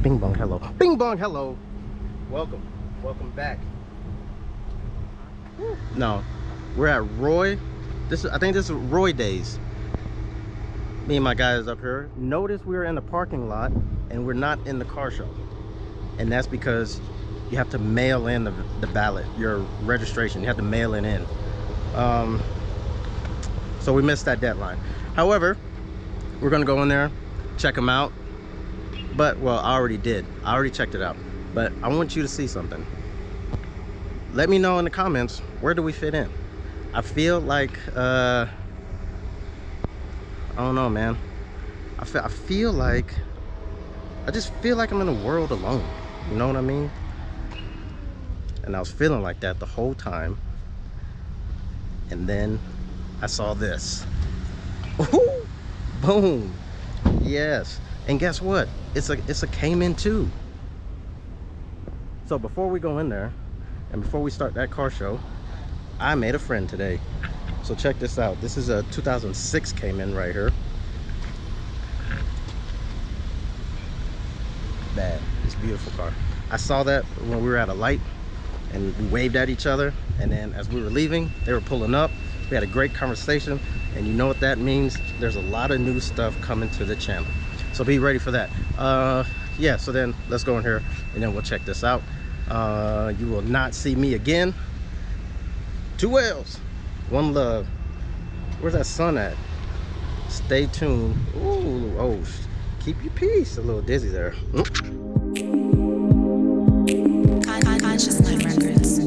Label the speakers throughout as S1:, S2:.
S1: Bing bong hello. Bing bong hello. Welcome. Welcome back. No, we're at Roy. I think this is Roy Days. Me and my guys up here. Notice we're in the parking lot and we're not in the car show. And that's because you have to mail in the ballot, your registration. You have to mail it in. So we missed that deadline. However, we're gonna go in there, check them out. But, well, I already did. I already checked it out. But I want you to see something. Let me know in the comments, where do we fit in? I feel like, I don't know, man. I feel like, I just feel like I'm in a world alone. You know what I mean? And I was feeling like that the whole time. And then I saw this. Ooh, boom. Yes. And guess what? It's a Cayman too. So before we go in there and before we start that car show, I made a friend today. So check this out. This is a 2006 Cayman right here. Bad. It's a beautiful car. I saw that when we were at a light and we waved at each other, and then as we were leaving, they were pulling up. We had a great conversation, and you know what that means? There's a lot of new stuff coming to the channel. So be ready for that. Yeah, so then let's go in here and then we'll check this out. You will not see me again. 2 L's, 1 love. Where's that sun at? Stay tuned. Ooh, oh, keep your peace. A little dizzy there.
S2: Consciousness Records.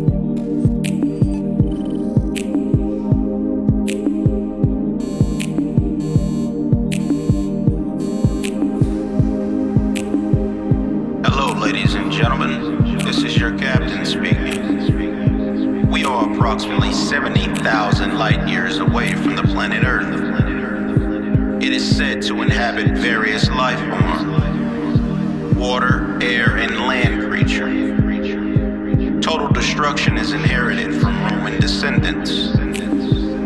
S3: Ladies and gentlemen, this is your captain speaking. We are approximately 70,000 light years away from the planet Earth. It is said to inhabit various life forms: water, air, and land creature. Total destruction is inherited from Roman descendants,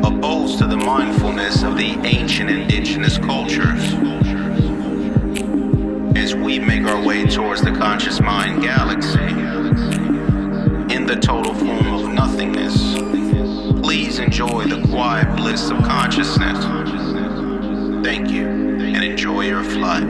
S3: opposed to the mindfulness of the ancient indigenous cultures. As we make our way towards the conscious mind galaxy, in the total form of nothingness, please enjoy the quiet bliss of consciousness. Thank you, and enjoy your flight.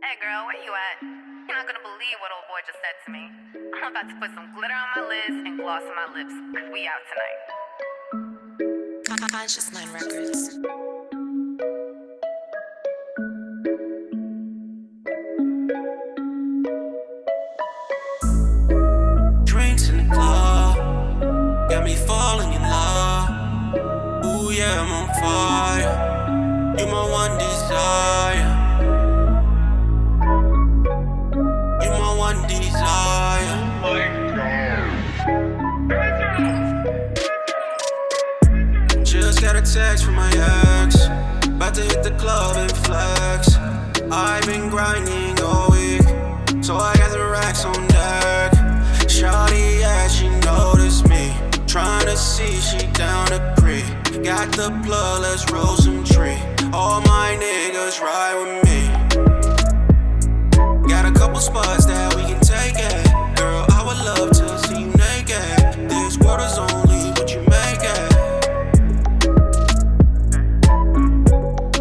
S4: Hey girl, where you at? You're not gonna believe what old boy just said to me. I'm about to put some glitter on my lids and gloss on my lips. We out tonight.
S2: Consciousness Records.
S5: Drinks in the club got me falling in love. Ooh yeah, I'm on fire. You my one desire. Just got a text from my ex, about to hit the club and flex. I've been grinding all week, so I got the racks on deck. Shawty, yeah, she noticed me, trying to see she down to creep. Got the plug, let's roll some tree. All my niggas ride with me. Got a couple spots that we can take it. Girl, I would love to see you naked. This world is only what you make it.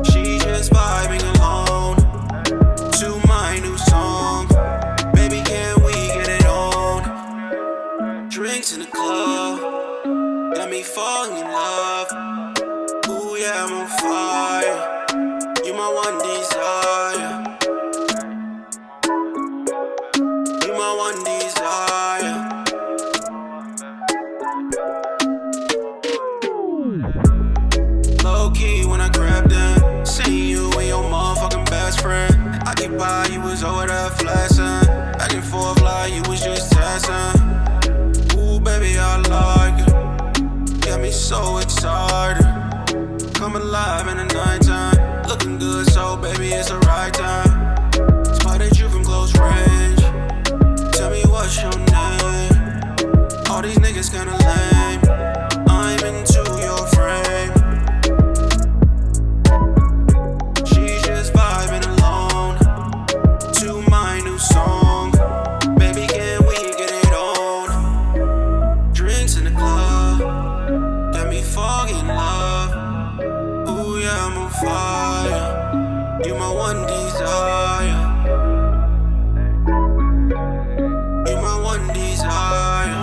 S5: She just vibing alone to my new song. Baby, can we get it on? Drinks in the club got me falling in love. Ooh yeah, I'm on fire. my one desire. You my one desire. Low key when I grabbed in, seen you and your motherfucking best friend. I get by, you was over there flexing. Back and forth like you was just testing. Ooh, baby, I like it. Got me so excited. Come alive in the nighttime. Looking good, so baby, it's the right time. Spotted you from close range. Tell me what's your name. All these niggas kinda lame. I'm into your frame. She's just vibing alone to my new song. Baby, can we get it on? Drinks in the club got me falling in love. Ooh yeah, I'm on fire. You my one desire. You my one desire.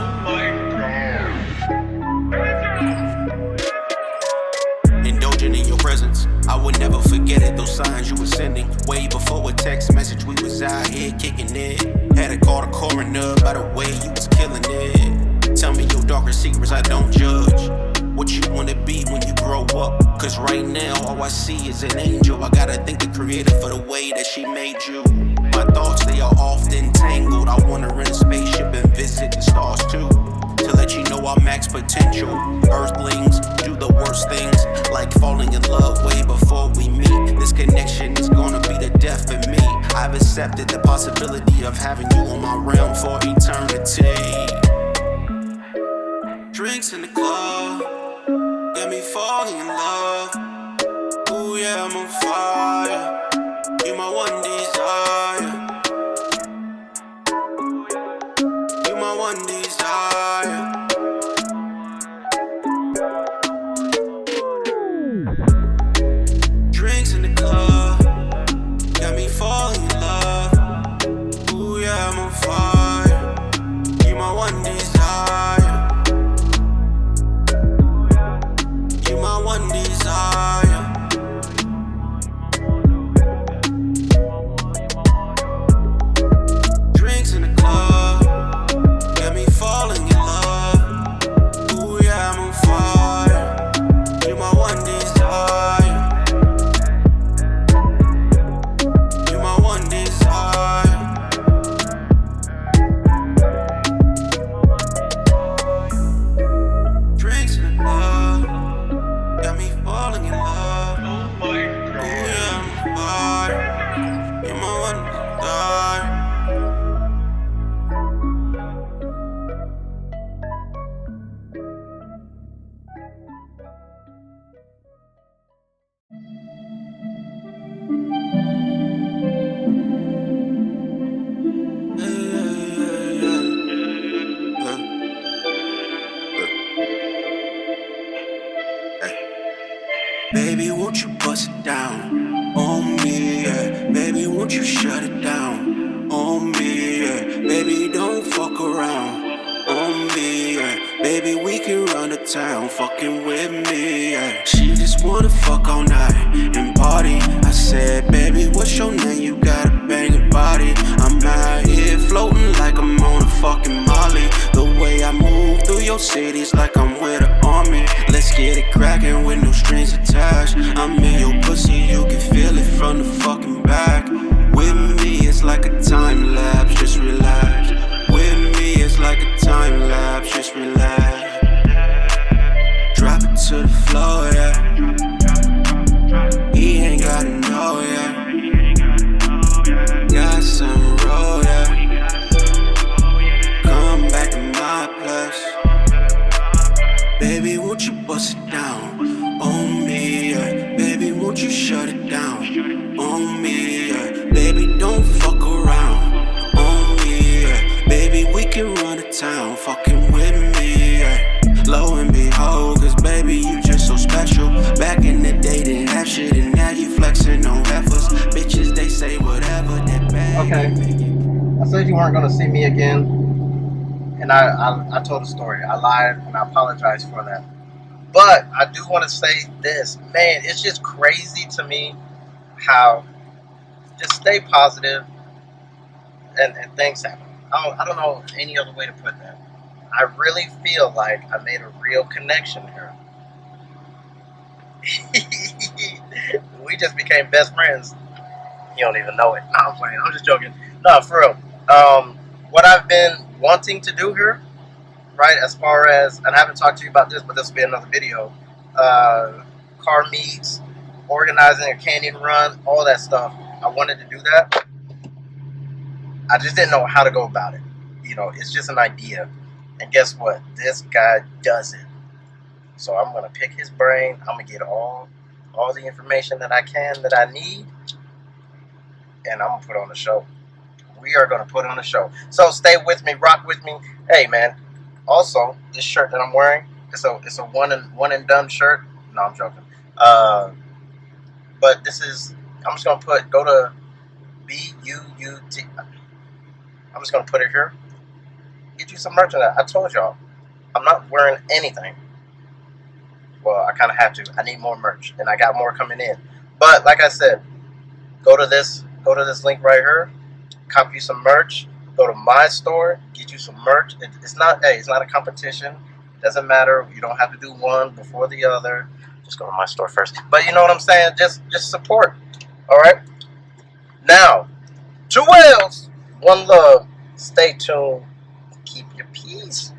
S5: Indulging in your presence, I would never forget it. Those signs you were sending, way before a text message. We was out here kicking it. Had to call the coroner by the way you was killing it. Tell me your darkest secrets, I don't judge. What you wanna be when you grow up? Cause right now all I see is an angel. I gotta thank the creator for the way that she made you. My thoughts, they are often tangled. I wanna rent a spaceship and visit the stars too, to let you know our max potential. Earthlings do the worst things, like falling in love way before we meet. This connection is gonna be the death of me. I've accepted the possibility of having you on my realm for eternity. Drinks in the club got me falling in love. Ooh yeah, I'm on fire. You my one desire. You my one desire. Drinks in the club got me falling in love. Ooh yeah, I'm on fire. You my one desire. You my one desire. Drinks in the club got me falling in love. Ooh yeah, I'm on fire. You my one desire. You my one desire. Drinks in the club got me falling in love. Ooh yeah, I'm on fire. You my one desire. Baby, won't you bust it down on me, yeah. Baby, won't you shut it down on me, yeah. Baby, don't fuck around on me, yeah. Baby, we can run the town fucking with me, yeah. She just wanna fuck all night and party. I said, baby, what's your name? You got a banging body. I'm out here floating like I'm on a fucking Molly. The way I move through your city's like I'm with an army. Let's get it crackin' with no strings attached. I'm in your pussy, you can feel it from the fucking back. With me, it's like a time lapse, just relax. With me, it's like a time lapse, just relax. Drop it to the floor, yeah. He ain't gotta know, yeah. Got some roll, yeah. Come back to my place. Baby, won't you bust it down on me, yeah. Baby, won't you shut it down on me, yeah. Baby, don't fuck around on me, yeah. Baby, we can run the town fucking with me, yeah. Lo and behold, cause baby, you just so special. Back in the day, didn't have shit, and now you flexing on heifers. Bitches, they say whatever, that bad.
S1: Okay, I said you weren't gonna see me again, and I told a story. I lied, and I apologize for that. But I do want to say this, man. It's just crazy to me how just stay positive and things happen. I don't know any other way to put that. I really feel like I made a real connection here. We just became best friends. You don't even know it. No, I'm playing. I'm just joking. No, for real. What I've been wanting to do here, right, as far as, and I haven't talked to you about this, but this will be another video, car meets, organizing a canyon run, all that stuff. I wanted to do that. I just didn't know how to go about it. You know, it's just an idea. And guess what? This guy does it. So I'm going to pick his brain. I'm going to get all the information that I can, that I need, and I'm going to put on a show. We are going to put on a show. So stay with me, rock with me. Hey, man, also, this shirt that I'm wearing, it's a one and done shirt. No, I'm joking. But this is, I'm just going to go to BUUT. I'm just going to put it here. Get you some merchandise. I told y'all, I'm not wearing anything. Well, I kind of have to. I need more merch, and I got more coming in. But like I said, go to this link right here. Copy some merch. Go to my store. Get you some merch. It's not a competition. It doesn't matter. You don't have to do one before the other. Just go to my store first. But you know what I'm saying? Just support. All right. Now, 2 whales, 1 love. Stay tuned. Keep your peace.